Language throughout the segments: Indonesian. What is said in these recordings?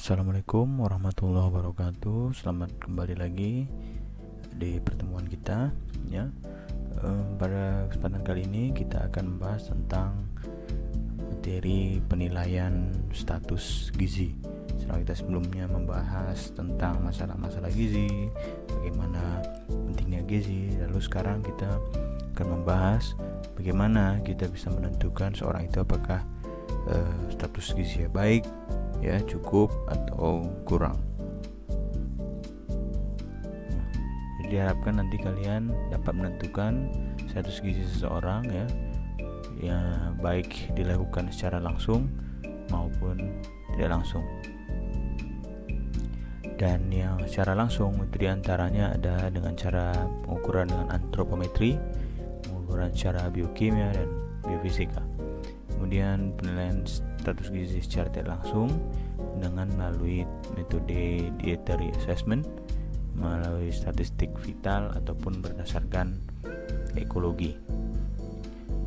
Assalamualaikum warahmatullahi wabarakatuh. Selamat kembali lagi di pertemuan kita ya. Pada kesempatan kali ini kita akan membahas tentang materi penilaian status gizi. Setelah kita sebelumnya membahas tentang masalah-masalah gizi, bagaimana pentingnya gizi, lalu sekarang kita akan membahas bagaimana kita bisa menentukan seorang itu apakah status gizinya baik, ya, cukup atau kurang. Jadi diharapkan nanti kalian dapat menentukan status gizi seseorang ya baik dilakukan secara langsung maupun tidak langsung. Dan yang secara langsung itu diantaranya ada dengan cara pengukuran dengan antropometri, pengukuran secara biokimia dan biofisika. Kemudian penilaian status gizi secara tidak langsung dengan melalui metode dietary assessment, melalui statistik vital ataupun berdasarkan ekologi.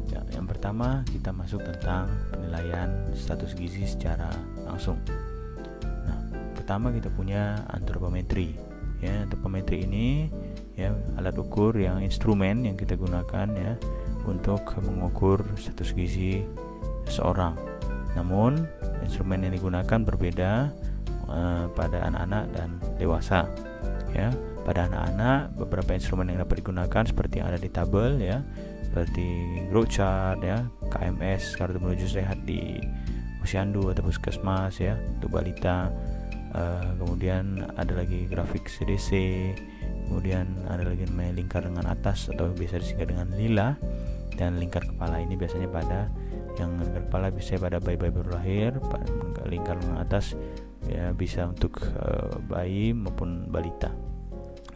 Ya, yang pertama kita masuk tentang penilaian status gizi secara langsung. Nah, pertama kita punya antropometri. Ya, antropometri ini ya alat ukur yang instrumen yang kita gunakan ya untuk mengukur status gizi seseorang. Namun instrumen yang digunakan berbeda pada anak-anak dan dewasa. Ya, pada anak-anak beberapa instrumen yang dapat digunakan seperti yang ada di tabel ya, seperti growth chart ya, KMS kartu menuju sehat di posyandu atau puskesmas ya untuk balita. Kemudian ada lagi grafik CDC, kemudian ada lagi namanya lingkar dengan atas atau biasa disingkat dengan lila, dan lingkar kepala ini biasanya pada yang lingkar kepala bisa pada bayi-bayi baru lahir, lingkar dengan atas ya bisa untuk bayi maupun balita.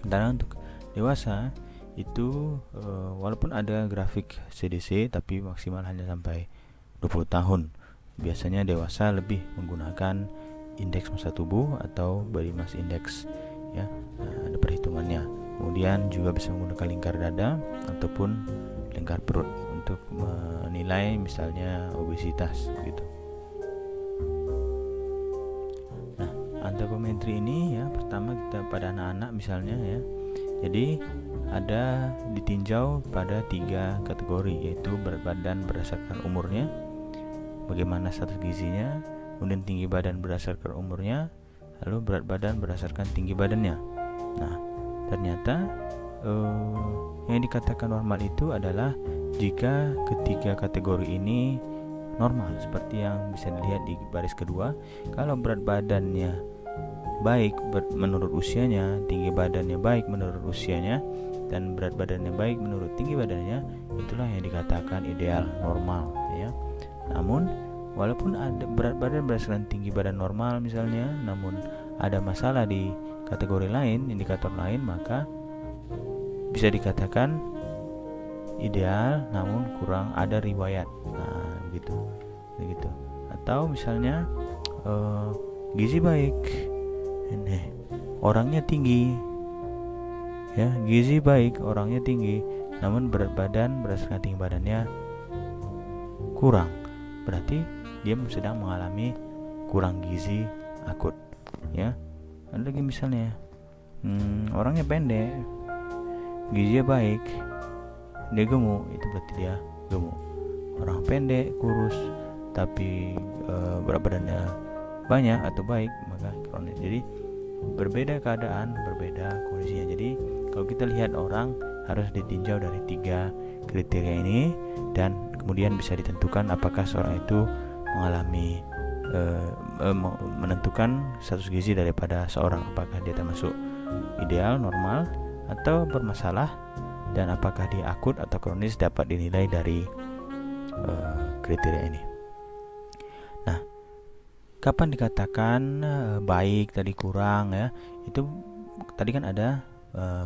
Dan untuk dewasa itu walaupun ada grafik CDC tapi maksimal hanya sampai 20 tahun. Biasanya dewasa lebih menggunakan indeks massa tubuh atau body mass index ya, ada perhitungannya. Kemudian juga bisa menggunakan lingkar dada ataupun lingkar perut untuk menilai misalnya obesitas gitu. Nah, antropometri ini ya pertama kita pada anak-anak misalnya ya. Jadi ada ditinjau pada 3 kategori, yaitu berat badan berdasarkan umurnya, bagaimana status gizinya, kemudian tinggi badan berdasarkan umurnya, lalu berat badan berdasarkan tinggi badannya. Nah, ternyata yang dikatakan normal itu adalah jika ketiga kategori ini normal, seperti yang bisa dilihat di baris kedua. Kalau berat badannya baik menurut usianya, tinggi badannya baik menurut usianya, dan berat badannya baik menurut tinggi badannya, itulah yang dikatakan ideal normal ya. Namun walaupun ada berat badan berdasarkan tinggi badan normal misalnya, namun ada masalah di kategori lain, indikator lain, maka bisa dikatakan ideal namun kurang ada riwayat. Nah, begitu. Atau misalnya gizi baik, ini orangnya tinggi, ya gizi baik orangnya tinggi, namun berat badan berdasarkan tinggi badannya kurang, berarti dia sedang mengalami kurang gizi akut. Ya, ada lagi misalnya orangnya pendek, gizinya baik, dia gemuk, itu berarti dia gemuk. Orang pendek, kurus, tapi berat badannya banyak atau baik, maka kronis. Jadi berbeda keadaan, berbeda kondisinya. Jadi kalau kita lihat orang harus ditinjau dari 3 kriteria ini, dan kemudian bisa ditentukan apakah seorang itu mengalami menentukan status gizi daripada seorang, apakah dia termasuk ideal, normal, atau bermasalah, dan apakah dia akut atau kronis dapat dinilai dari kriteria ini. Nah, kapan dikatakan baik tadi kurang ya? Itu tadi kan ada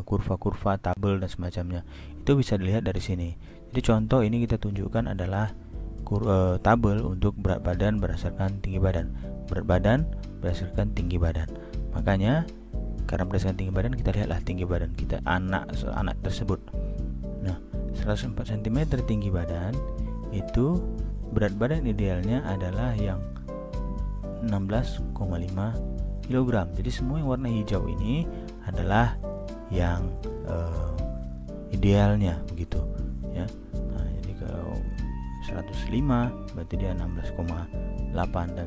kurva-kurva, tabel dan semacamnya. Itu bisa dilihat dari sini. Jadi contoh ini kita tunjukkan adalah tabel untuk berat badan berdasarkan tinggi badan, berat badan berdasarkan tinggi badan. Makanya karena berdasarkan tinggi badan, kita lihatlah tinggi badan kita anak tersebut. Nah, 104 cm tinggi badan itu berat badan idealnya adalah yang 16,5 kilogram. Jadi semua yang warna hijau ini adalah yang idealnya begitu ya. Nah, jadi kalau 105 berarti dia 16,8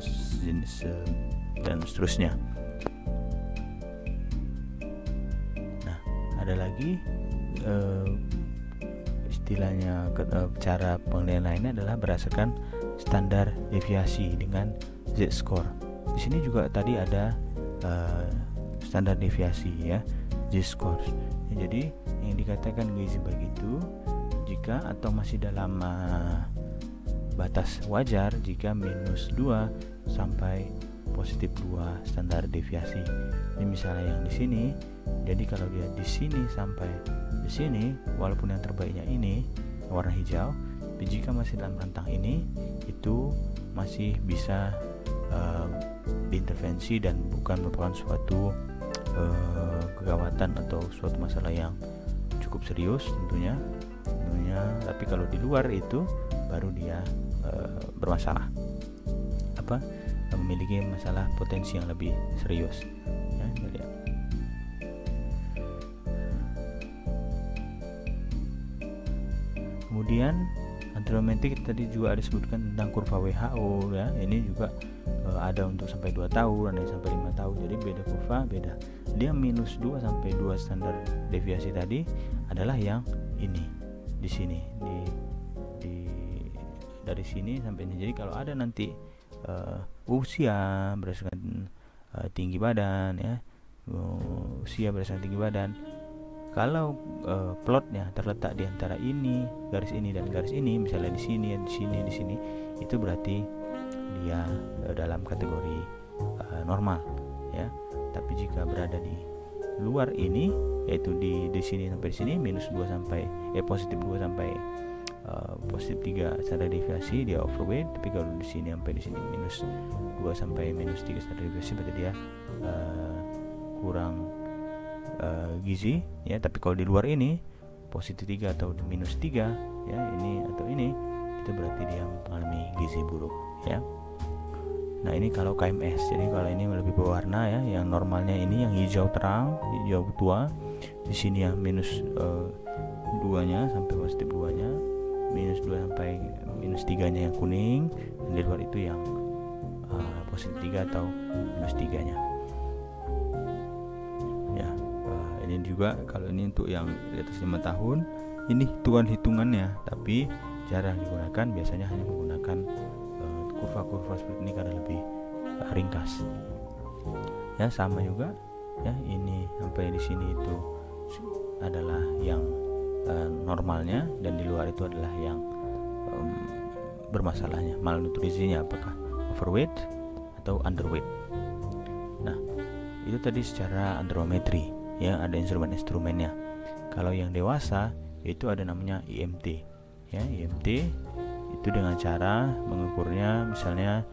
dan seterusnya. Nah, ada lagi istilahnya cara penilaian lainnya adalah berdasarkan standar deviasi dengan Z-score. Di sini juga tadi ada standar deviasi ya, Z-score. Jadi yang dikatakan gizi begitu jika atau masih dalam batas wajar jika -2 sampai +2 standar deviasi. Ini misalnya yang di sini. Jadi kalau dia di sini sampai di sini, walaupun yang terbaiknya ini warna hijau, jika masih dalam rentang ini, itu masih bisa diintervensi dan bukan merupakan suatu kegawatan atau suatu masalah yang cukup serius tentunya. Tapi kalau di luar itu baru dia bermasalah, memiliki masalah potensi yang lebih serius ya. Jadi, kemudian antropometrik tadi juga ada disebutkan tentang kurva WHO ya. Ini juga ada untuk sampai 2 tahun, ada sampai 5 tahun. Jadi beda kurva, beda. Dia -2 sampai 2 standar deviasi tadi adalah yang ini di sini, dari sini sampai ini. Jadi kalau ada nanti usia berdasarkan tinggi badan ya, usia berdasarkan tinggi badan, kalau plotnya terletak di antara ini, garis ini dan garis ini, misalnya di sini, di sini, itu berarti dia dalam kategori normal ya. Tapi jika berada di luar ini, yaitu di sini sampai di sini -2 sampai +2 sampai +3 standar deviasi, dia overweight. Tapi kalau di sini sampai di sini -2 sampai -3 standar deviasi, berarti dia kurang gizi ya. Tapi kalau di luar ini +3 atau -3 ya, ini atau ini, itu berarti dia mengalami gizi buruk ya. Nah, ini kalau KMS. Jadi kalau ini lebih berwarna ya, yang normalnya ini yang hijau terang, hijau tua. Di sini yang -2-nya sampai +2-nya, -2 sampai -3-nya yang kuning, dan di luar itu yang +3 atau -3-nya. Ya, ini juga kalau ini untuk yang di atas 5 tahun, ini hitungannya, tapi jarang digunakan. Biasanya hanya menggunakan kurva-kurva seperti ini karena lebih ringkas. Ya, sama juga ya, ini sampai di sini itu adalah yang normalnya, dan di luar itu adalah yang bermasalahnya, malnutrisinya, apakah overweight atau underweight. Nah, itu tadi secara antropometri ya, ada instrumen-instrumennya. Kalau yang dewasa itu ada namanya IMT ya. IMT itu dengan cara mengukurnya, misalnya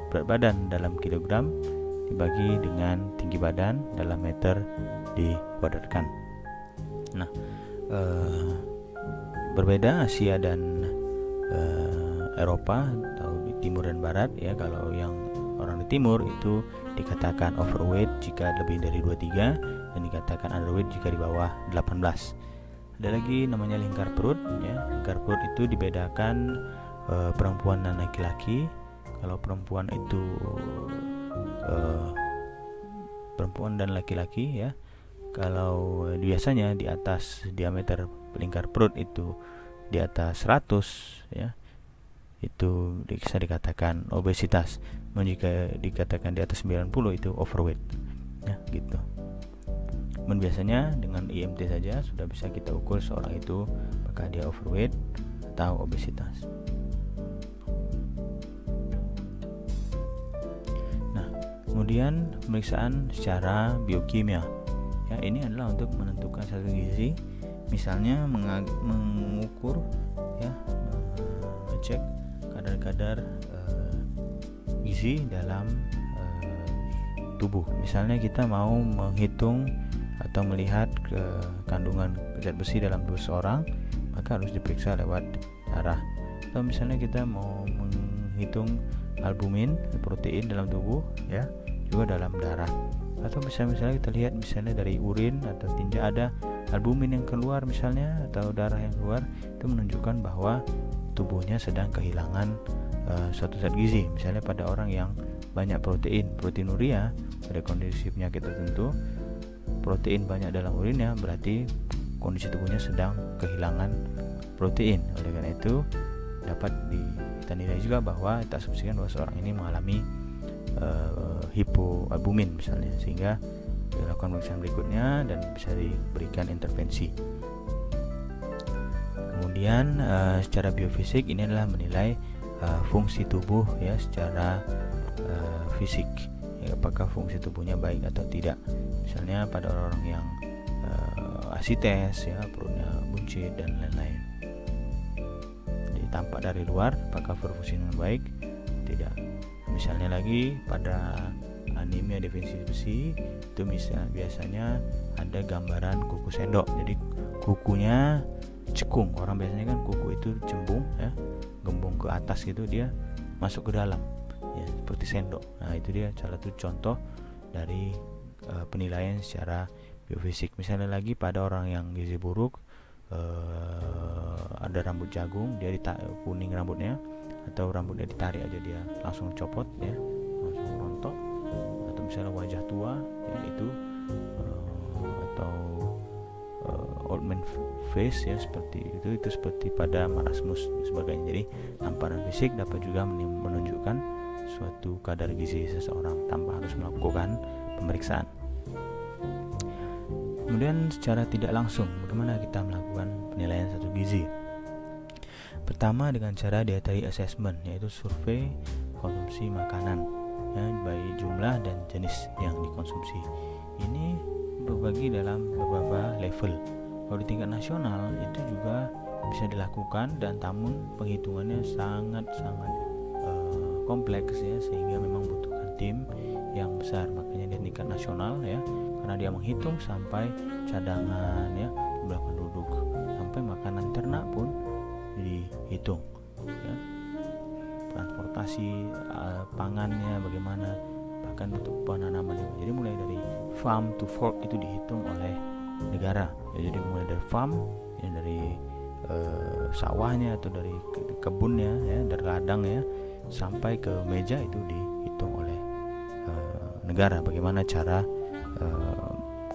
berat badan dalam kilogram dibagi dengan tinggi badan dalam meter dikuadratkan. Nah, berbeda Asia dan Eropa atau di timur dan barat ya. Kalau yang orang di timur itu dikatakan overweight jika lebih dari 23, dan dikatakan underweight jika di bawah 18. Ada lagi namanya lingkar perut ya. Lingkar perut itu dibedakan perempuan dan laki-laki. Kalau perempuan itu perempuan dan laki-laki ya. Kalau biasanya di atas diameter lingkar perut itu di atas 100 ya, itu bisa dikatakan obesitas. Jika dikatakan di atas 90 itu overweight ya, gitu. Dan biasanya dengan IMT saja sudah bisa kita ukur seorang itu apakah dia overweight atau obesitas. Nah, kemudian pemeriksaan secara biokimia ya, ini adalah untuk menentukan satu gizi, misalnya mengukur ya, mengecek kadar-kadar gizi dalam tubuh. Misalnya kita mau menghitung atau melihat kandungan zat besi dalam tubuh seseorang, maka harus diperiksa lewat darah. Atau misalnya kita mau menghitung albumin, protein dalam tubuh ya, juga dalam darah. Atau misalnya kita lihat misalnya dari urin atau tinja ada albumin yang keluar misalnya, atau darah yang keluar, itu menunjukkan bahwa tubuhnya sedang kehilangan suatu zat gizi. Misalnya pada orang yang banyak proteinuria pada kondisi penyakit tertentu, protein banyak dalam urinnya, berarti kondisi tubuhnya sedang kehilangan protein. Oleh karena itu dapat kita nilai juga bahwa kita asumsikan bahwa seorang ini mengalami hipoalbumin misalnya, sehingga dilakukan pemeriksaan berikutnya dan bisa diberikan intervensi. Kemudian secara biofisik ini adalah menilai fungsi tubuh ya secara fisik, ya, apakah fungsi tubuhnya baik atau tidak. Misalnya pada orang yang asites ya, perutnya buncit dan lain-lain. Jadi tampak dari luar apakah berfungsi dengan baik, tidak. Misalnya lagi pada anemia defisiensi besi itu biasanya ada gambaran kuku sendok. Jadi kukunya cekung. Orang biasanya kan kuku itu cembung ya, gembung ke atas gitu, dia masuk ke dalam ya, seperti sendok. Nah, itu dia salah satu contoh dari penilaian secara biofisik. Misalnya lagi pada orang yang gizi buruk, ada rambut jagung, dia kuning rambutnya, atau rambutnya ditarik aja dia langsung copot ya, langsung rontok. Atau misalnya wajah tua ya, itu atau old man face ya, seperti itu seperti pada marasmus dan sebagainya. Jadi tamparan fisik dapat juga menunjukkan suatu kadar gizi seseorang tanpa harus melakukan pemeriksaan. Kemudian secara tidak langsung, bagaimana kita melakukan penilaian satu gizi? Pertama dengan cara dietary assessment, yaitu survei konsumsi makanan ya, baik jumlah dan jenis yang dikonsumsi. Ini berbagi dalam beberapa level. Kalau di tingkat nasional itu juga bisa dilakukan, dan namun penghitungannya sangat-sangat kompleks ya, sehingga memang butuhkan tim yang besar. Makanya di tingkat nasional ya, karena dia menghitung sampai cadangan ya, jumlah penduduk, sampai makanan ternak pun dihitung ya, transportasi pangannya bagaimana, bahkan untuk penanaman. Jadi mulai dari farm to fork itu dihitung oleh negara ya. Jadi mulai dari farm ya, dari sawahnya atau dari kebunnya ya, dari ladang ya, sampai ke meja itu dihitung oleh negara, bagaimana cara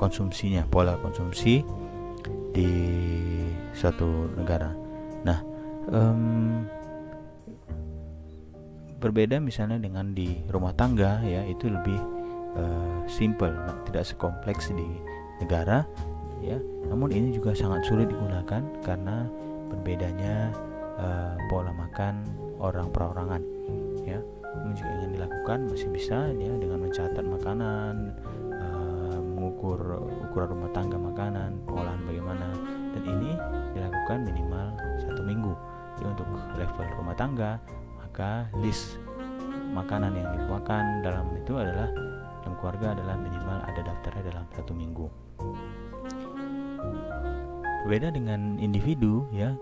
konsumsinya, pola konsumsi di suatu negara. Nah, berbeda misalnya dengan di rumah tangga ya, itu lebih simple, tidak sekompleks di negara ya. Namun ini juga sangat sulit digunakan karena berbedanya pola makan orang perorangan ya. Namun jika ingin dilakukan masih bisa ya, dengan mencatat makanan, mengukur ukuran rumah tangga makanan, pengolahan bagaimana, dan ini dilakukan minimal 1 minggu. Jadi untuk level rumah tangga, maka list makanan yang dimakan dalam itu adalah dalam keluarga adalah minimal ada daftarnya dalam 1 minggu. Berbeda dengan individu ya,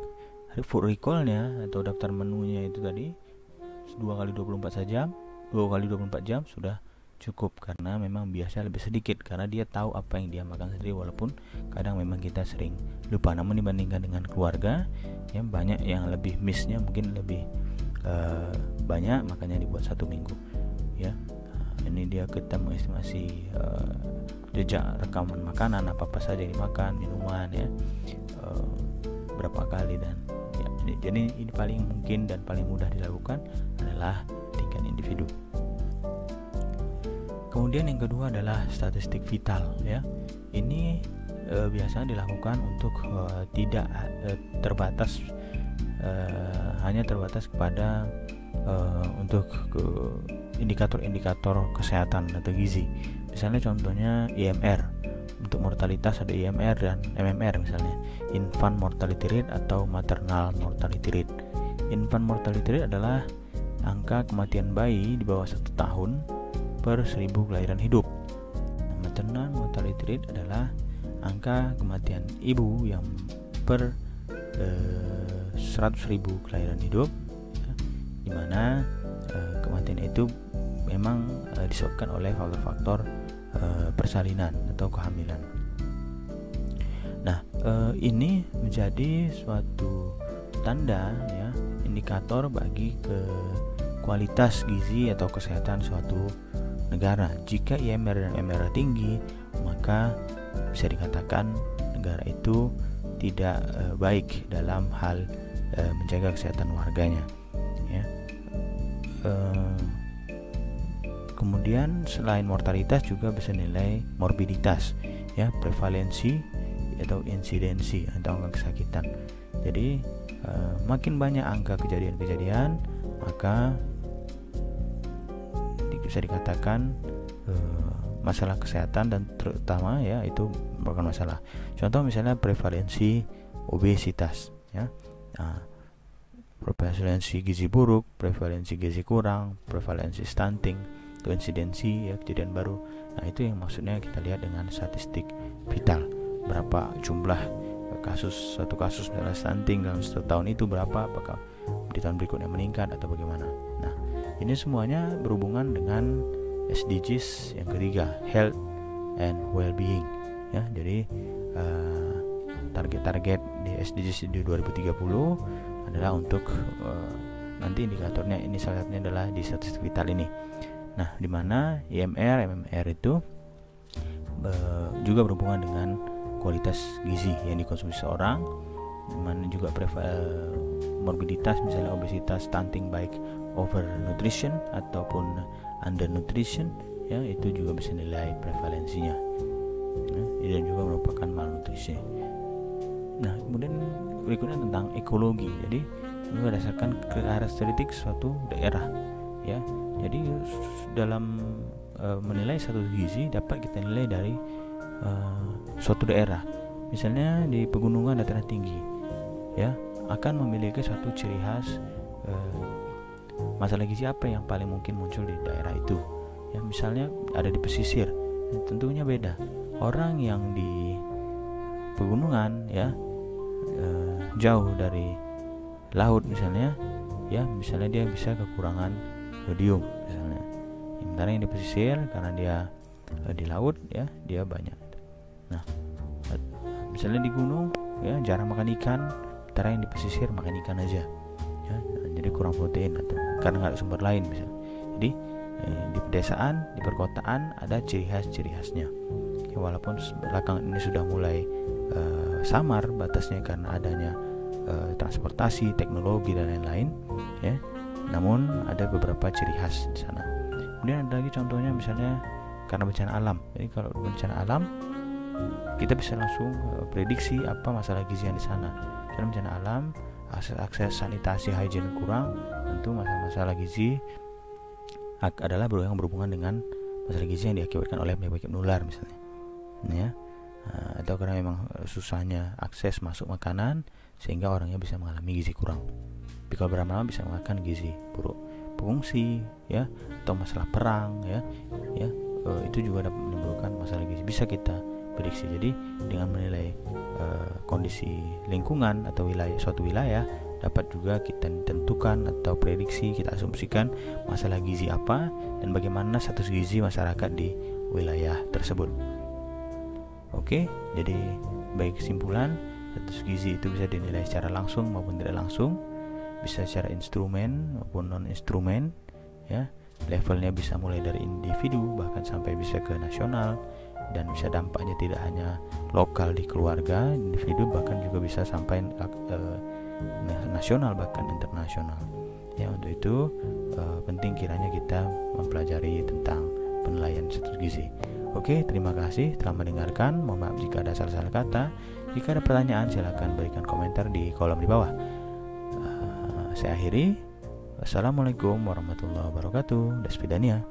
food recall-nya atau daftar menunya itu tadi 2 kali 24 jam sudah cukup, karena memang biasa lebih sedikit karena dia tahu apa yang dia makan sendiri, walaupun kadang memang kita sering lupa. Namun dibandingkan dengan keluarga ya, banyak yang lebih miss-nya mungkin lebih banyak, makanya dibuat 1 minggu ya. Ini dia kita mengestimasi jejak rekaman makanan, apa saja yang dimakan, minuman ya, berapa kali, dan ya, jadi ini paling mungkin dan paling mudah dilakukan adalah tingkat individu. Kemudian yang kedua adalah statistik vital ya. Ini biasanya dilakukan untuk tidak terbatas hanya terbatas kepada untuk indikator-indikator kesehatan atau gizi. Misalnya contohnya IMR. Untuk mortalitas ada IMR dan MMR, misalnya infant mortality rate atau maternal mortality rate. Infant mortality rate adalah angka kematian bayi di bawah 1 tahun per 1000 kelahiran hidup. Maternal mortality rate adalah angka kematian ibu yang per 100.000 kelahiran hidup ya, di mana kematian itu memang disebabkan oleh faktor-faktor persalinan atau kehamilan. Nah, ini menjadi suatu tanda ya, indikator bagi kualitas gizi atau kesehatan suatu negara. Jika IMR dan MR tinggi, maka bisa dikatakan negara itu tidak baik dalam hal menjaga kesehatan warganya ya. Kemudian selain mortalitas juga bisa nilai morbiditas ya, prevalensi atau insidensi atau angka kesakitan. Jadi makin banyak angka kejadian-kejadian, maka bisa dikatakan masalah kesehatan, dan terutama ya itu merupakan masalah. Contoh misalnya prevalensi obesitas ya. Nah, prevalensi gizi buruk, prevalensi gizi kurang, prevalensi stunting, koinsidensi ya, kejadian baru. Nah, itu yang maksudnya kita lihat dengan statistik vital. Berapa jumlah satu kasus misalnya stunting dalam 1 tahun itu berapa, apakah di tahun berikutnya meningkat atau bagaimana. Nah, ini semuanya berhubungan dengan SDGs yang ketiga, health and well-being ya. Jadi target-target di SDGs di 2030 adalah untuk nanti indikatornya ini salah satunya adalah di statistik vital ini. Nah, di mana IMR, MMR itu juga berhubungan dengan kualitas gizi yang dikonsumsi seorang, di mana juga morbiditas misalnya obesitas, stunting baik overnutrition ataupun undernutrition ya, itu juga bisa nilai prevalensinya ya, dan juga merupakan malnutrisi. Nah, kemudian berikutnya tentang ekologi. Jadi ini berdasarkan karakteristik suatu daerah ya. Jadi dalam menilai satu gizi dapat kita nilai dari suatu daerah. Misalnya di pegunungan dataran tinggi ya, akan memiliki suatu ciri khas masalah gizi apa yang paling mungkin muncul di daerah itu ya. Misalnya ada di pesisir, tentunya beda. Orang yang di pegunungan ya, jauh dari laut misalnya ya, misalnya dia bisa kekurangan sodium misalnya. Sementara yang di pesisir karena dia di laut ya, dia banyak. Nah, misalnya di gunung ya jarang makan ikan, sementara yang di pesisir makan ikan aja ya, jadi kurang protein atau karena nggak ada sumber lain misalnya. Jadi di pedesaan, di perkotaan ada ciri khasnya ya, walaupun belakangan ini sudah mulai samar batasnya karena adanya transportasi, teknologi dan lain-lain ya, namun ada beberapa ciri khas di sana. Kemudian ada lagi contohnya misalnya karena bencana alam. Jadi kalau bencana alam kita bisa langsung prediksi apa masalah gizi yang di sana. Karena bencana alam, akses sanitasi, hygiene kurang, tentu masalah gizi adalah yang berhubungan dengan masalah gizi yang diakibatkan oleh penyakit menular misalnya ya. Atau karena memang susahnya akses masuk makanan sehingga orangnya bisa mengalami gizi kurang. Tapi kalau berlama-lama bisa mengalami gizi buruk, pengungsi ya, atau masalah perang ya, itu juga dapat menimbulkan masalah gizi. Bisa kita prediksi. Jadi dengan menilai kondisi lingkungan atau suatu wilayah, dapat juga kita tentukan atau prediksi, kita asumsikan masalah gizi apa dan bagaimana status gizi masyarakat di wilayah tersebut. Oke, jadi baik kesimpulan, status gizi itu bisa dinilai secara langsung maupun tidak langsung, bisa secara instrumen maupun non instrumen ya. Levelnya bisa mulai dari individu bahkan sampai bisa ke nasional, dan bisa dampaknya tidak hanya lokal di keluarga individu, bahkan juga bisa sampai nasional bahkan internasional ya. Untuk itu penting kiranya kita mempelajari tentang penilaian status gizi. Oke, terima kasih telah mendengarkan. Mohon maaf jika ada salah-salah kata. Jika ada pertanyaan silakan berikan komentar di kolom di bawah. Saya akhiri. Wassalamualaikum warahmatullahi wabarakatuh. Dasvidania.